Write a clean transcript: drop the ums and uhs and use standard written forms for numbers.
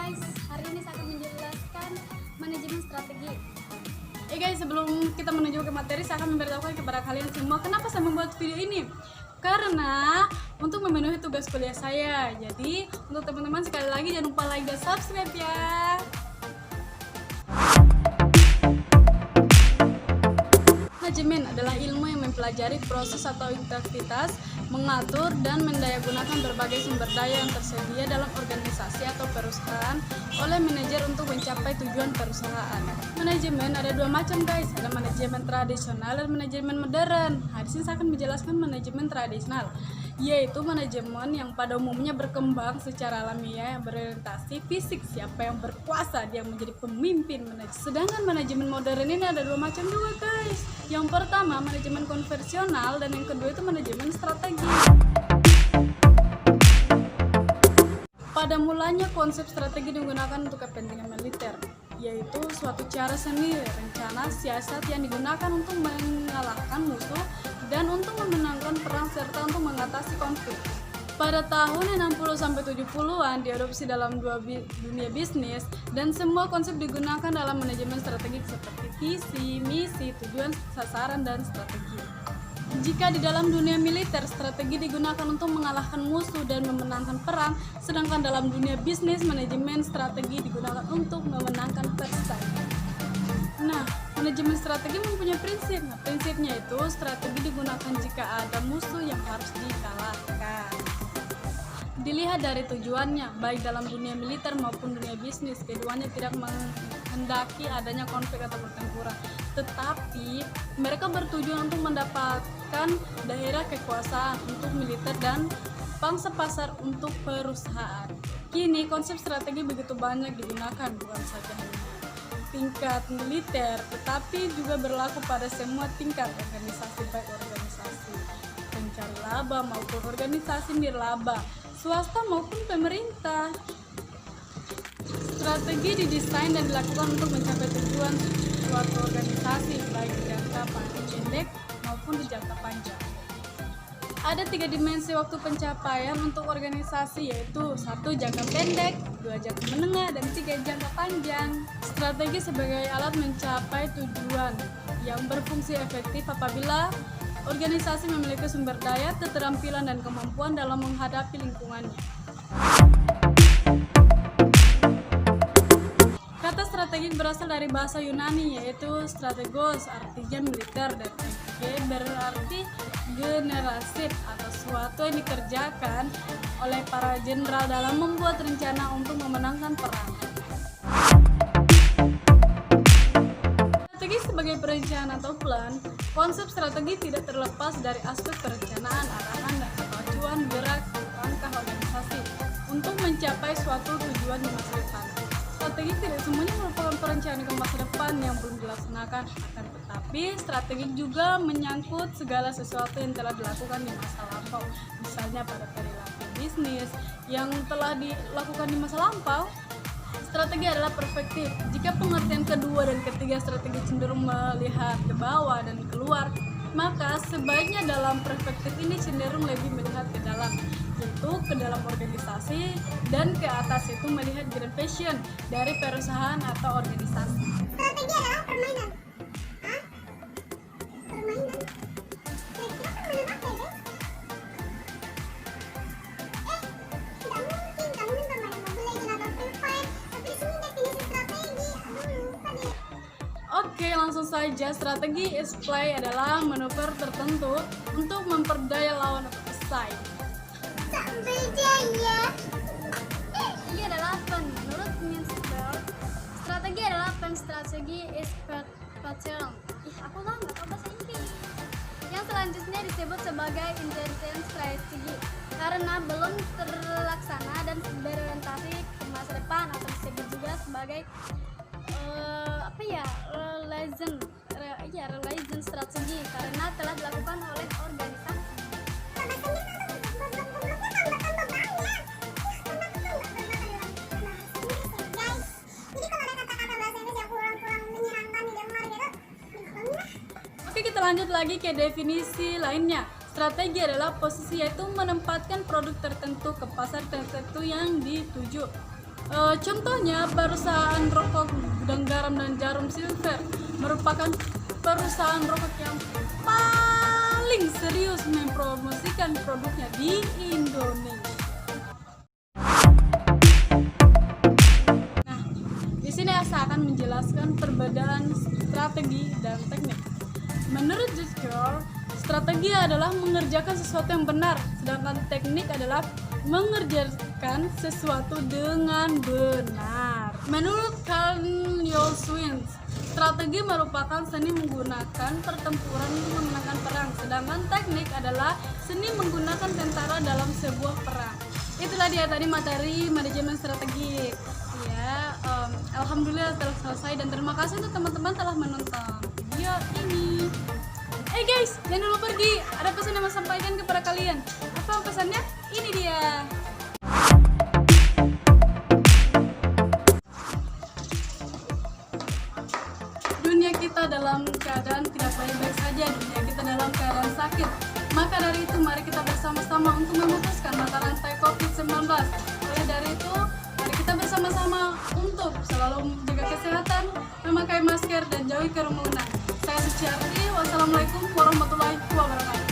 guys, hari ini saya akan menjelaskan manajemen strategi. Guys, sebelum kita menuju ke materi, saya akan memberitahukan kepada kalian semua kenapa saya membuat video ini. Karena untuk memenuhi tugas kuliah saya. Jadi untuk teman-teman sekali lagi jangan lupa like dan subscribe ya. Manajemen adalah ilmu yang mempelajari proses atau aktivitas, mengatur dan mendayagunakan berbagai sumber daya yang tersedia dalam organisasi atau perusahaan oleh manajer untuk mencapai tujuan perusahaan. Manajemen ada dua macam guys, ada manajemen tradisional dan manajemen modern. Di sini saya akan menjelaskan manajemen tradisional, yaitu manajemen yang pada umumnya berkembang secara alamiah yang berorientasi fisik, siapa yang berkuasa dia menjadi pemimpin. Sedangkan manajemen modern ini ada dua macam juga guys. Yang pertama manajemen konvensional dan yang kedua itu manajemen strategi. Pada mulanya konsep strategi digunakan untuk kepentingan militer, yaitu suatu cara seni, rencana, siasat yang digunakan untuk mengalahkan musuh dan untuk memenangkan perang serta untuk mengatasi konflik. Pada tahun 60-70-an diadopsi dalam dunia bisnis dan semua konsep digunakan dalam manajemen strategik seperti visi, misi, tujuan, sasaran, dan strategi. Jika di dalam dunia militer, strategi digunakan untuk mengalahkan musuh dan memenangkan perang, sedangkan dalam dunia bisnis, manajemen strategi digunakan untuk memenangkan persaingan. Nah, manajemen strategi mempunyai prinsip. Prinsipnya itu strategi digunakan jika ada musuh yang harus dikalahkan. Dilihat dari tujuannya, baik dalam dunia militer maupun dunia bisnis, keduanya tidak menghendaki adanya konflik atau pertempuran, tetapi mereka bertujuan untuk mendapatkan daerah kekuasaan untuk militer dan pangsa pasar untuk perusahaan. Kini konsep strategi begitu banyak digunakan, bukan saja hanya tingkat militer, tetapi juga berlaku pada semua tingkat organisasi, baik organisasi pencari laba maupun organisasi nirlaba, swasta maupun pemerintah. Strategi didesain dan dilakukan untuk mencapai tujuan suatu organisasi, baik di jangka pendek maupun di jangka panjang. Ada 3 dimensi waktu pencapaian untuk organisasi, yaitu 1 jangka pendek, 2 jangka menengah, dan 3 jangka panjang. Strategi sebagai alat mencapai tujuan yang berfungsi efektif apabila organisasi memiliki sumber daya, keterampilan, dan kemampuan dalam menghadapi lingkungannya. Kata strategi berasal dari bahasa Yunani, yaitu strategos, artinya militer, dan berarti generasif atau sesuatu yang dikerjakan oleh para jenderal dalam membuat rencana untuk memenangkan perang. Strategi sebagai perencanaan atau plan, konsep strategi tidak terlepas dari aspek perencanaan, arahan, dan acuan gerak langkah organisasi untuk mencapai suatu tujuan di masa depan. Strategi tidak semuanya merupakan perencanaan ke masa depan yang belum dilaksanakan, akan tetapi strategi juga menyangkut segala sesuatu yang telah dilakukan di masa lampau, misalnya pada perilaku bisnis yang telah dilakukan di masa lampau. Strategi adalah perspektif. Jika pengertian kedua dan ketiga strategi cenderung melihat ke bawah dan keluar, maka sebaiknya dalam perspektif ini cenderung lebih melihat ke dalam, yaitu ke dalam organisasi, dan ke atas itu melihat grand vision dari perusahaan atau organisasi. Strategi adalah permainan. Hah? Permainan? Kira-kira permainan apa ya guys? Tidak mungkin kamu bermain Mobile Legends atau Free Fire, tapi di sini definisi strategi. Lupa deh. Oke, langsung saja. Strategi is play adalah manuver tertentu untuk memperdaya lawan atau pesaing. Tak berdaya. Strategi adalah pen. Menurut Minster, strategi adalah pen. Strategi is pattern. Aku nggak tahu bahasa Inggris. Yang selanjutnya disebut sebagai intelligent strategi karena belum terlaksana dan berorientasi ke masa depan, atau disebut juga sebagai relation strategi karena telah dilakukan oleh organisasi. Oke, kita lanjut lagi ke definisi lainnya. Strategi adalah posisi, yaitu menempatkan produk tertentu ke pasar tertentu yang dituju. Contohnya perusahaan rokok Gudang Garam dan Jarum Silver merupakan perusahaan rokok yang paling serius mempromosikan produknya di Indonesia. Nah, di sini saya akan menjelaskan perbedaan strategi dan teknik. Menurut Juskor, strategi adalah mengerjakan sesuatu yang benar, sedangkan teknik adalah mengerjakan sesuatu dengan benar. Menurut Carl Swins, strategi merupakan seni menggunakan pertempuran untuk memenangkan perang, sedangkan teknik adalah seni menggunakan tentara dalam sebuah perang. Itulah dia tadi materi manajemen strategi. Ya, alhamdulillah telah selesai dan terima kasih untuk teman-teman telah menonton video ini. Guys, jangan dulu pergi. Ada pesan yang mau sampaikan kepada kalian. Apa pesannya? Ini dia. Dunia kita dalam keadaan tidak baik-baik saja. Dunia kita dalam keadaan sakit. Maka dari itu mari kita bersama-sama untuk memutuskan mata rantai COVID-19. Oleh dari itu, mari kita bersama-sama untuk selalu menjaga kesehatan, memakai masker dan jauhi kerumunan. Saya Suciarti, wassalamualaikum warahmatullahi wabarakatuh.